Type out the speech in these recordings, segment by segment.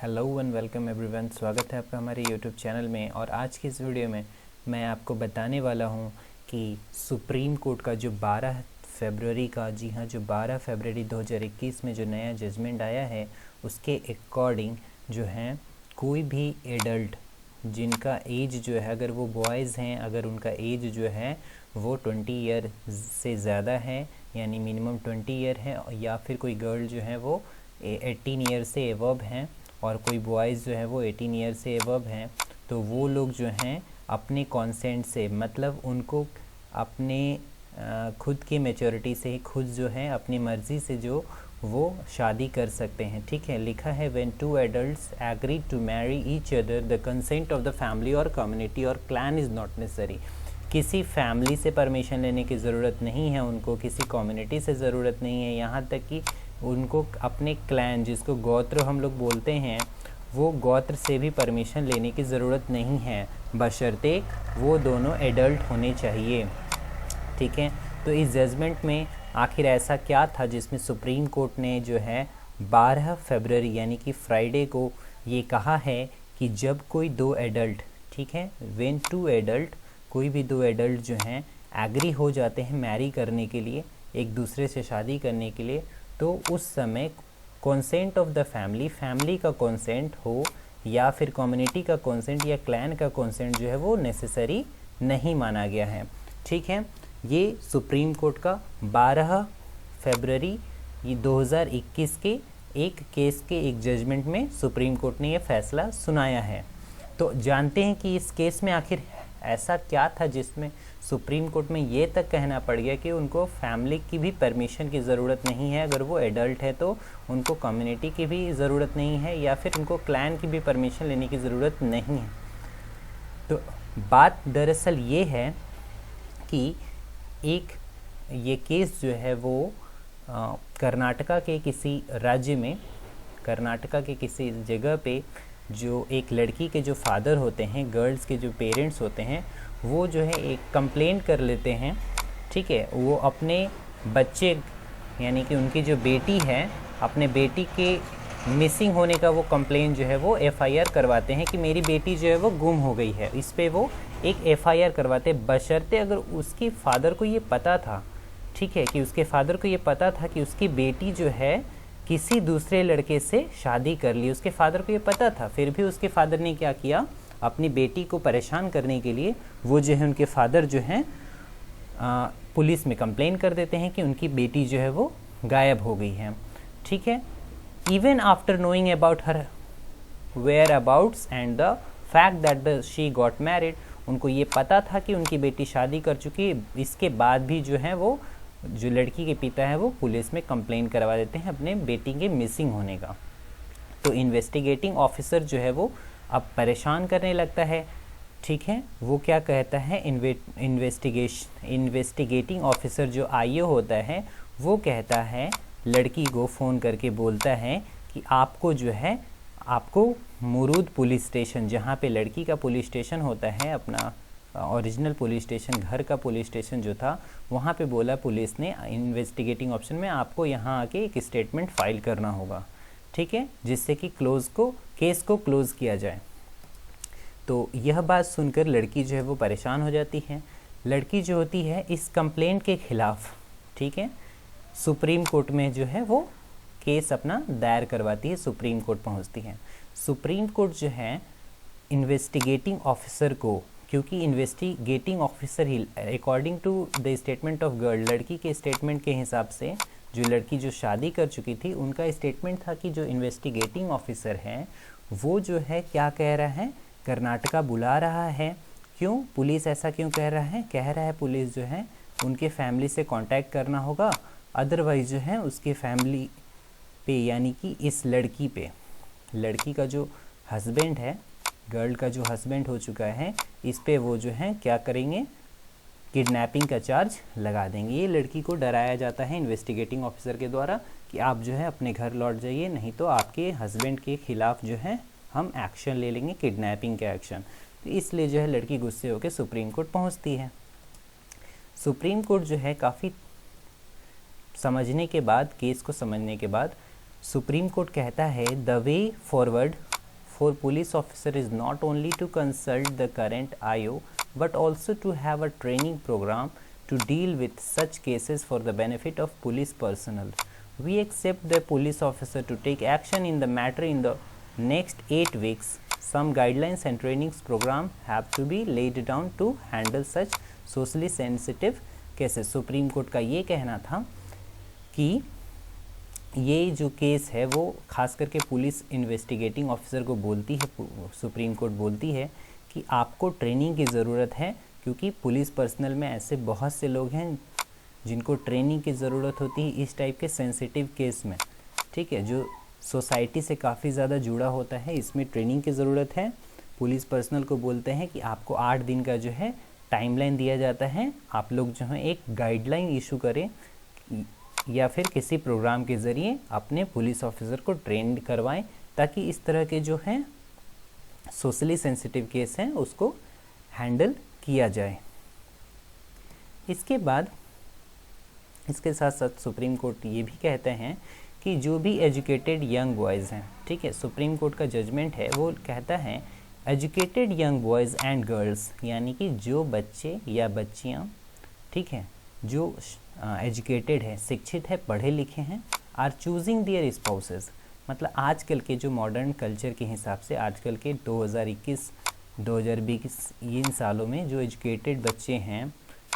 Hello and welcome everyone. स्वागत है आपका हमारे यूट्यूब चैनल में। और आज की इस वीडियो में मैं आपको बताने वाला हूं कि सुप्रीम कोर्ट का जो 12 फरवरी का जो 12 फरवरी 2021 में जो नया जजमेंट आया है उसके अकॉर्डिंग जो है कोई भी एडल्ट जिनका एज जो है, अगर वो बॉयज़ हैं, अगर उनका एज जो है वो 20 ईयर से ज़्यादा है यानी मिनिमम 20 ईयर है, या फिर कोई गर्ल जो है वो 18 ईयर से एवब हैं और कोई बॉयज़ जो है वो 18 ईयर से एवब हैं, तो वो लोग जो हैं अपने कॉन्सेंट से, मतलब उनको अपने खुद की मैच्योरिटी से ही खुद जो है अपनी मर्ज़ी से जो वो शादी कर सकते हैं। ठीक है, लिखा है when two adults agree to marry each other the consent of the family और कम्युनिटी और क्लैन इज़ नॉट नेसेसरी। किसी फैमिली से परमिशन लेने की ज़रूरत नहीं है, उनको किसी कम्युनिटी से ज़रूरत नहीं है, यहाँ तक कि उनको अपने क्लैन, जिसको गोत्र हम लोग बोलते हैं, वो गोत्र से भी परमिशन लेने की ज़रूरत नहीं है, बशर्ते वो दोनों एडल्ट होने चाहिए। ठीक है, तो इस जजमेंट में आखिर ऐसा क्या था जिसमें सुप्रीम कोर्ट ने जो है 12 फरवरी यानी कि फ्राइडे को ये कहा है कि जब कोई दो एडल्ट, ठीक है, व्हेन टू एडल्ट, कोई भी दो एडल्ट जो हैं एग्री हो जाते हैं मैरी करने के लिए, एक दूसरे से शादी करने के लिए, तो उस समय कॉन्सेंट ऑफ द फैमिली का कॉन्सेंट हो या फिर कम्युनिटी का कॉन्सेंट या क्लैन का कॉन्सेंट जो है वो नेसेसरी नहीं माना गया है। ठीक है, ये सुप्रीम कोर्ट का 12 फरवरी 2021 के एक केस के एक जजमेंट में सुप्रीम कोर्ट ने ये फैसला सुनाया है। तो जानते हैं कि इस केस में आखिर ऐसा क्या था जिसमें सुप्रीम कोर्ट में ये तक कहना पड़ गया कि उनको फैमिली की भी परमिशन की ज़रूरत नहीं है, अगर वो एडल्ट है तो उनको कम्युनिटी की भी ज़रूरत नहीं है या फिर उनको क्लैन की भी परमिशन लेने की ज़रूरत नहीं है। तो बात दरअसल ये है कि एक ये केस जो है वो कर्नाटका के किसी राज्य में, कर्नाटका के किसी जगह पे जो एक लड़की के जो फादर होते हैं, गर्ल्स के जो पेरेंट्स होते हैं, वो जो है एक कंप्लेंट कर लेते हैं। ठीक है, वो अपने बच्चे यानी कि उनकी जो बेटी है, अपने बेटी के मिसिंग होने का वो कंप्लेंट जो है वो एफआईआर करवाते हैं कि मेरी बेटी जो है वो गुम हो गई है। इस पे वो एक एफआईआर करवाते, बशर्ते अगर उसकी फादर को ये पता था, ठीक है, कि उसके फादर को ये पता था कि उसकी बेटी जो है किसी दूसरे लड़के से शादी कर ली, उसके फादर को ये पता था, फिर भी उसके फादर ने क्या किया, अपनी बेटी को परेशान करने के लिए वो जो है उनके फादर जो हैं पुलिस में कंप्लेन कर देते हैं कि उनकी बेटी जो है वो गायब हो गई है। ठीक है, even after knowing about her whereabouts and the fact that she got married, उनको ये पता था कि उनकी बेटी शादी कर चुकी है, इसके बाद भी जो है वो जो लड़की के पिता है वो पुलिस में कंप्लेन करवा देते हैं अपने बेटी के मिसिंग होने का। तो इन्वेस्टिगेटिंग ऑफिसर जो है वो अब परेशान करने लगता है। ठीक है, वो क्या कहता है, इन्वेस्टिगेटिंग ऑफिसर जो आईओ होता है वो कहता है, लड़की को फ़ोन करके बोलता है कि आपको जो है, आपको मुरूद पुलिस स्टेशन, जहाँ पे लड़की का पुलिस स्टेशन होता है, अपना ओरिजिनल पुलिस स्टेशन, घर का पुलिस स्टेशन जो था, वहाँ पे बोला पुलिस ने इन्वेस्टिगेटिंग ऑप्शन में, आपको यहाँ आके एक स्टेटमेंट फाइल करना होगा। ठीक है, जिससे कि केस को क्लोज़ किया जाए। तो यह बात सुनकर लड़की जो है वो परेशान हो जाती है। लड़की जो होती है इस कंप्लेंट के ख़िलाफ़, ठीक है, सुप्रीम कोर्ट में जो है वो केस अपना दायर करवाती है, सुप्रीम कोर्ट पहुंचती है। सुप्रीम कोर्ट जो है इन्वेस्टिगेटिंग ऑफिसर को, क्योंकि इन्वेस्टिगेटिंग ऑफिसर ही according to the statement of girl, लड़की के स्टेटमेंट के हिसाब से, जो लड़की जो शादी कर चुकी थी उनका स्टेटमेंट था कि जो इन्वेस्टिगेटिंग ऑफिसर है वो जो है क्या कह रहा है, कर्नाटका बुला रहा है। क्यों, पुलिस ऐसा क्यों कह रहा है, कह रहा है पुलिस जो है उनके फैमिली से कांटेक्ट करना होगा, अदरवाइज जो है उसके फैमिली पे यानी कि इस लड़की पे, लड़की का जो हस्बैंड है, गर्ल का जो हस्बैंड हो चुका है, इस पे वो जो है क्या करेंगे, किडनैपिंग का चार्ज लगा देंगे। ये लड़की को डराया जाता है इन्वेस्टिगेटिंग ऑफिसर के द्वारा कि आप जो है अपने घर लौट जाइए, नहीं तो आपके हस्बैंड के ख़िलाफ़ जो है हम एक्शन ले लेंगे, किडनैपिंग का एक्शन। तो इसलिए जो है लड़की गुस्से होकर सुप्रीम कोर्ट पहुंचती है। सुप्रीम कोर्ट जो है काफ़ी समझने के बाद, केस को समझने के बाद, सुप्रीम कोर्ट कहता है the way forward for police officer is not only to consult the current IO but also to have a training program to deal with such cases for the benefit of police personnel. We accept the police officer to take action in the matter in the next 8 weeks. Some guidelines and trainings program have to be laid down to handle such socially sensitive cases. Supreme court का ये कहना था कि ये जो case है वो खास करके पुलिस इन्वेस्टिगेटिंग ऑफिसर को बोलती है, सुप्रीम कोर्ट बोलती है कि आपको ट्रेनिंग की ज़रूरत है, क्योंकि पुलिस पर्सनल में ऐसे बहुत से लोग हैं जिनको ट्रेनिंग की ज़रूरत होती है इस टाइप के सेंसिटिव केस में, ठीक है, जो सोसाइटी से काफ़ी ज़्यादा जुड़ा होता है, इसमें ट्रेनिंग की ज़रूरत है। पुलिस पर्सनल को बोलते हैं कि आपको 8 दिन का जो है टाइमलाइन दिया जाता है, आप लोग जो है एक गाइडलाइन इशू करें या फिर किसी प्रोग्राम के ज़रिए अपने पुलिस ऑफिसर को ट्रेन करवाएं, ताकि इस तरह के जो हैं सोशली सेंसिटिव केस हैं उसको हैंडल किया जाए। इसके बाद इसके साथ साथ सुप्रीम कोर्ट ये भी कहते हैं कि जो भी एजुकेटेड यंग बॉयज़ हैं, ठीक है, सुप्रीम कोर्ट का जजमेंट है वो कहता है educated young boys and girls, यानी कि जो बच्चे या बच्चियाँ, ठीक है, जो एजुकेटेड है, शिक्षित है, पढ़े लिखे हैं, आर चूजिंग दियर स्पाउसेस, मतलब आजकल के जो मॉडर्न कल्चर के हिसाब से आजकल के 2021 2020 इन सालों में जो एजुकेटेड बच्चे हैं,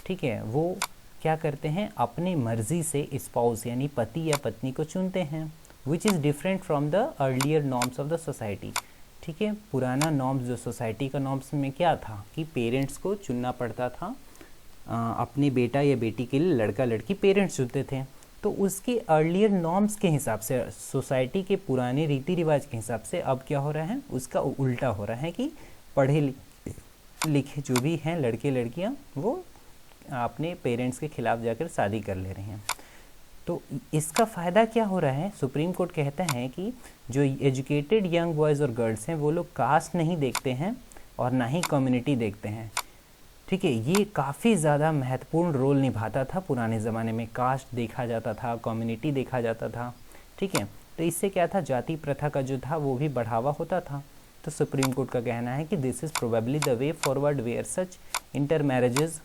ठीक है, वो क्या करते हैं, अपनी मर्ज़ी से स्पाउस यानी पति या पत्नी को चुनते हैं, which is different from the earlier norms of the society. ठीक है, पुराना नॉर्म्स जो सोसाइटी का नॉर्म्स में क्या था कि पेरेंट्स को चुनना पड़ता था, अपने बेटा या बेटी के लिए लड़का लड़की पेरेंट्स चुनते थे। तो उसके अर्लियर नॉर्म्स के हिसाब से, सोसाइटी के पुराने रीति रिवाज के हिसाब से अब क्या हो रहा है, उसका उल्टा हो रहा है कि पढ़े लिखे जो भी हैं लड़के लड़कियां वो अपने पेरेंट्स के खिलाफ जाकर शादी कर ले रहे हैं। तो इसका फ़ायदा क्या हो रहा है, सुप्रीम कोर्ट कहता है कि जो एजुकेटेड यंग बॉयज़ और गर्ल्स हैं वो लोग कास्ट नहीं देखते हैं और ना ही कम्युनिटी देखते हैं। ठीक है, ये काफ़ी ज़्यादा महत्वपूर्ण रोल निभाता था पुराने ज़माने में, कास्ट देखा जाता था, कम्युनिटी देखा जाता था। ठीक है, तो इससे क्या था, जाति प्रथा का जो था वो भी बढ़ावा होता था। तो सुप्रीम कोर्ट का कहना है कि this is probably the way forward where such intermarriages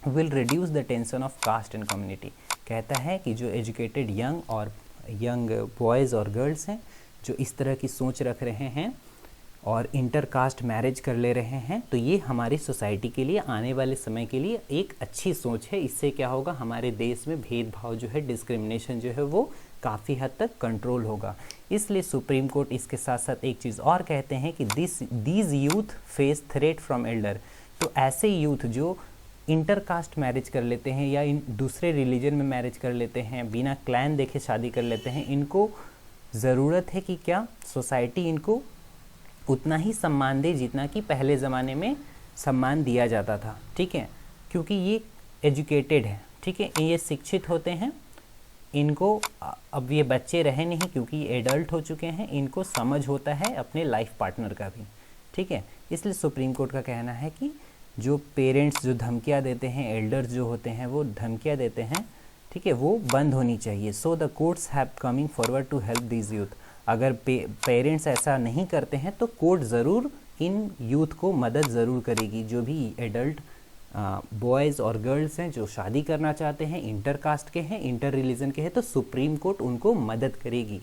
will reduce the tension of caste and community. कहता है कि जो एजुकेटेड यंग बॉयज़ और गर्ल्स हैं जो इस तरह की सोच रख रहे हैं और इंटर कास्ट मैरिज कर ले रहे हैं, तो ये हमारी सोसाइटी के लिए आने वाले समय के लिए एक अच्छी सोच है। इससे क्या होगा, हमारे देश में भेदभाव जो है, डिस्क्रिमिनेशन जो है वो काफ़ी हद तक कंट्रोल होगा। इसलिए सुप्रीम कोर्ट इसके साथ साथ एक चीज़ और कहते हैं कि these youth face threat from Elder. तो ऐसे यूथ जो इंटर कास्ट मैरिज कर लेते हैं या इन दूसरे रिलीजन में मैरिज कर लेते हैं, बिना क्लैन देखे शादी कर लेते हैं, इनको ज़रूरत है कि क्या सोसाइटी इनको उतना ही सम्मान दे जितना कि पहले ज़माने में सम्मान दिया जाता था। ठीक है, क्योंकि ये एजुकेटेड है, ठीक है, ये शिक्षित होते हैं, इनको अब ये बच्चे रहे नहीं क्योंकि ये एडल्ट हो चुके हैं, इनको समझ होता है अपने लाइफ पार्टनर का भी। ठीक है, इसलिए सुप्रीम कोर्ट का कहना है कि जो पेरेंट्स जो धमकियाँ देते हैं, एल्डर्स जो होते हैं वो धमकियाँ देते हैं, ठीक है, वो बंद होनी चाहिए। So the courts have coming forward to help these youth. अगर पेरेंट्स ऐसा नहीं करते हैं तो कोर्ट ज़रूर इन यूथ को मदद ज़रूर करेगी। जो भी एडल्ट बॉयज़ और गर्ल्स हैं जो शादी करना चाहते हैं, इंटर कास्ट के हैं, इंटर रिलीजन के हैं, तो सुप्रीम कोर्ट उनको मदद करेगी।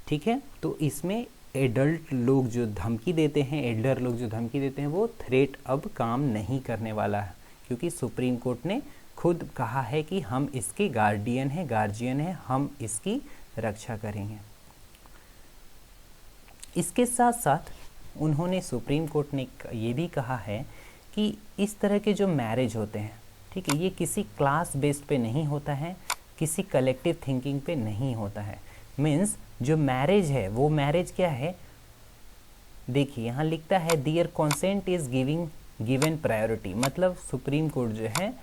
ठीक है, तो इसमें एडल्ट लोग जो धमकी देते हैं, एल्डर लोग जो धमकी देते हैं, वो थ्रेट अब काम नहीं करने वाला है, क्योंकि सुप्रीम कोर्ट ने खुद कहा है कि हम इसके गार्जियन हैं, हम इसकी रक्षा करेंगे। इसके साथ साथ उन्होंने, सुप्रीम कोर्ट ने ये भी कहा है कि इस तरह के जो मैरिज होते हैं, ठीक है, ये किसी क्लास बेस्ड पे नहीं होता है, किसी कलेक्टिव थिंकिंग पे नहीं होता है। मीन्स जो मैरिज है वो मैरिज क्या है, देखिए यहाँ लिखता है दियर कॉन्सेंट इज गिवन प्रायोरिटी। मतलब सुप्रीम कोर्ट जो है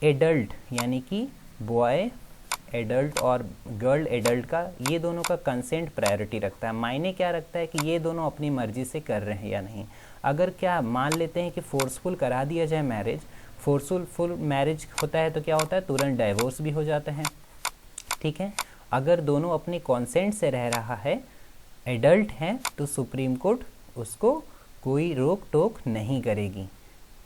एडल्ट यानी कि बॉय एडल्ट और गर्ल एडल्ट का, ये दोनों का कंसेंट प्रायोरिटी रखता है। मायने क्या रखता है कि ये दोनों अपनी मर्जी से कर रहे हैं या नहीं। अगर क्या मान लेते हैं कि फोर्सफुल करा दिया जाए मैरिज, फोर्सफुल मैरिज होता है तो क्या होता है, तुरंत डाइवोर्स भी हो जाता है। ठीक है, अगर दोनों अपने कॉन्सेंट से रह रहा है, एडल्ट हैं, तो सुप्रीम कोर्ट उसको कोई रोक टोक नहीं करेगी।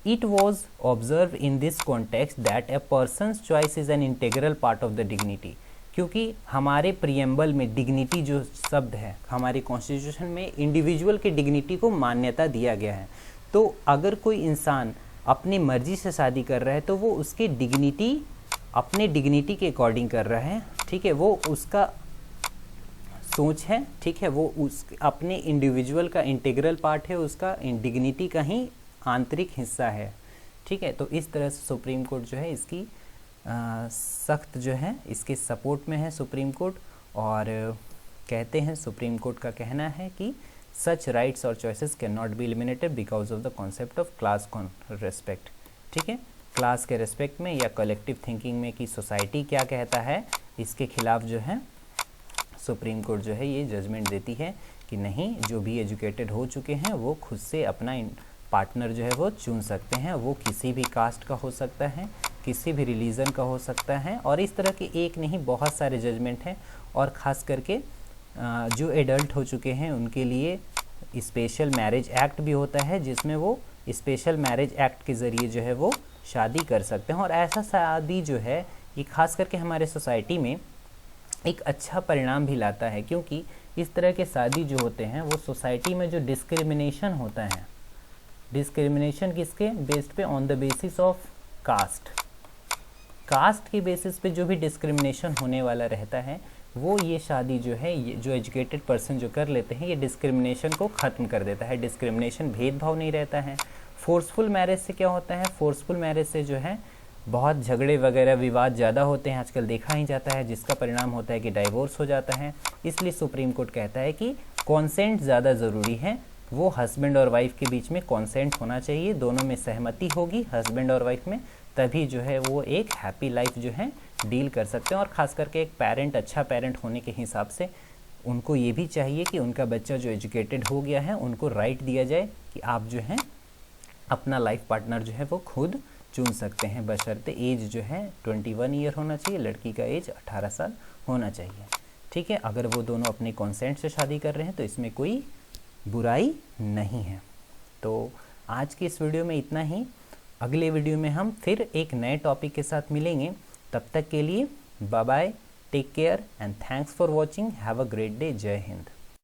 It was observed in this context that a person's choice is an integral part of the dignity। क्योंकि हमारे प्रियम्बल में डिग्निटी जो शब्द है, हमारे कॉन्स्टिट्यूशन में इंडिविजुअल की डिग्निटी को मान्यता दिया गया है। तो अगर कोई इंसान अपनी मर्जी से शादी कर रहा है तो वो उसकी डिग्निटी अपने डिग्निटी के अकॉर्डिंग कर रहा है, ठीक है, वो उसका सोच है, ठीक है, वो उस अपने इंडिविजुअल का इंटीग्रल पार्ट है, उसका डिग्निटी का ही आंतरिक हिस्सा है, ठीक है। तो इस तरह से सुप्रीम कोर्ट जो है इसकी सख्त जो है इसके सपोर्ट में है सुप्रीम कोर्ट। और कहते हैं सुप्रीम कोर्ट का कहना है कि सच राइट्स और choices can not be eliminated because of the concept of class respect, ठीक है, क्लास के रेस्पेक्ट में या कलेक्टिव थिंकिंग में कि सोसाइटी क्या कहता है, इसके खिलाफ जो है सुप्रीम कोर्ट जो है ये जजमेंट देती है कि नहीं, जो भी एजुकेटेड हो चुके हैं वो खुद से अपना पार्टनर जो है वो चुन सकते हैं। वो किसी भी कास्ट का हो सकता है, किसी भी रिलीजन का हो सकता है। और इस तरह के एक नहीं बहुत सारे जजमेंट हैं। और ख़ास करके जो एडल्ट हो चुके हैं उनके लिए स्पेशल मैरिज एक्ट भी होता है, जिसमें वो स्पेशल मैरिज एक्ट के ज़रिए जो है वो शादी कर सकते हैं। और ऐसा शादी जो है ये ख़ास करके हमारे सोसाइटी में एक अच्छा परिणाम भी लाता है, क्योंकि इस तरह के शादी जो होते हैं वो सोसाइटी में जो डिस्क्रिमिनेशन होता है, डिस्क्रिमिनेशन किसके बेस्ड पे, on the basis of caste, caste के बेसिस पे जो भी डिस्क्रिमिनेशन होने वाला रहता है वो ये शादी जो है, ये जो एजुकेटेड पर्सन जो कर लेते हैं ये डिस्क्रिमिनेशन को ख़त्म कर देता है। डिस्क्रिमिनेशन भेदभाव नहीं रहता है। फोर्सफुल मैरिज से क्या होता है, फोर्सफुल मैरिज से जो है बहुत झगड़े वगैरह विवाद ज़्यादा होते हैं, आजकल देखा ही जाता है, जिसका परिणाम होता है कि डाइवोर्स हो जाता है। इसलिए सुप्रीम कोर्ट कहता है कि कॉन्सेंट ज़्यादा ज़रूरी है। वो हस्बैंड और वाइफ के बीच में कॉन्सेंट होना चाहिए, दोनों में सहमति होगी हस्बैंड और वाइफ में, तभी जो है वो एक हैप्पी लाइफ जो है डील कर सकते हैं। और ख़ास करके एक पेरेंट, अच्छा पेरेंट होने के हिसाब से उनको ये भी चाहिए कि उनका बच्चा जो एजुकेटेड हो गया है उनको राइट दिया जाए कि आप जो है अपना लाइफ पार्टनर जो है वो खुद चुन सकते हैं, बशर्ते एज जो है 21 ईयर होना चाहिए, लड़की का एज 18 साल होना चाहिए, ठीक है। अगर वो दोनों अपने कॉन्सेंट से शादी कर रहे हैं तो इसमें कोई बुराई नहीं है। तो आज की इस वीडियो में इतना ही। अगले वीडियो में हम फिर एक नए टॉपिक के साथ मिलेंगे। तब तक के लिए bye bye, take care and thanks for watching. Have a great day. जय हिंद।